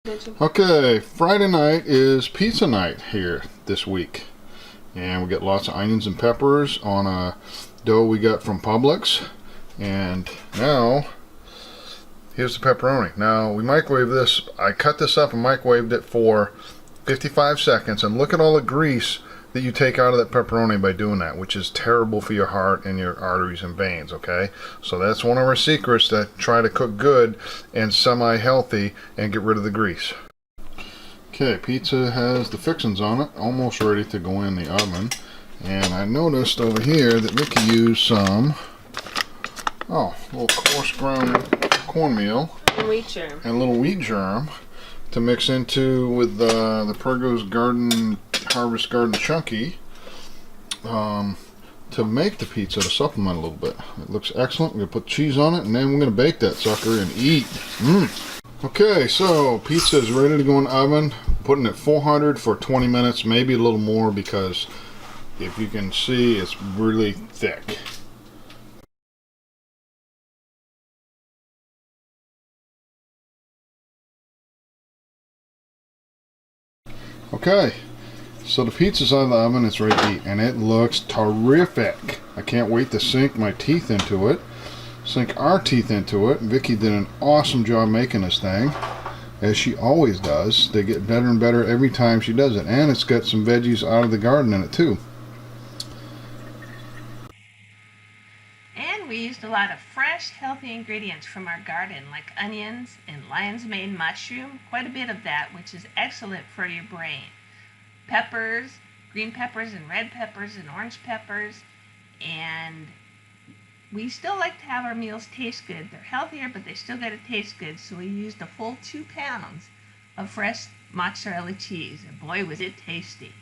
Okay, Friday night is pizza night here this week. And we got lots of onions and peppers on a dough we got from Publix. And now, here's the pepperoni. Now, we microwave this. I cut this up and microwaved it for 55 seconds. And look at all the grease that you take out of that pepperoni by doing that, which is terrible for your heart and your arteries and veins, okay? So that's one of our secrets, to try to cook good and semi-healthy and get rid of the grease. Okay, pizza has the fixings on it, almost ready to go in the oven. And I noticed over here that Vicki used some, a little coarse ground cornmeal and wheat germ. And a little wheat germ to mix into with the Pergo's Garden Harvest Garden Chunky to make the pizza, to supplement a little bit. It looks excellent. We're going to put cheese on it, and then we're going to bake that sucker and eat. Okay, so pizza is ready to go in the oven. Putting it 400 for 20 minutes, maybe a little more, because if you can see, it's really thick. Okay, so the pizza's out of the oven, it's ready to eat, and it looks terrific. I can't wait to sink my teeth into it, sink our teeth into it. Vicki did an awesome job making this thing, as she always does. They get better and better every time she does it, and it's got some veggies out of the garden in it too. And we used a lot of fresh, healthy ingredients from our garden, like onions and lion's mane mushroom, quite a bit of that, which is excellent for your brain. Peppers, green peppers and red peppers and orange peppers, and we still like to have our meals taste good. They're healthier, but they still got to taste good, so we used a full 2 pounds of fresh mozzarella cheese, and boy was it tasty.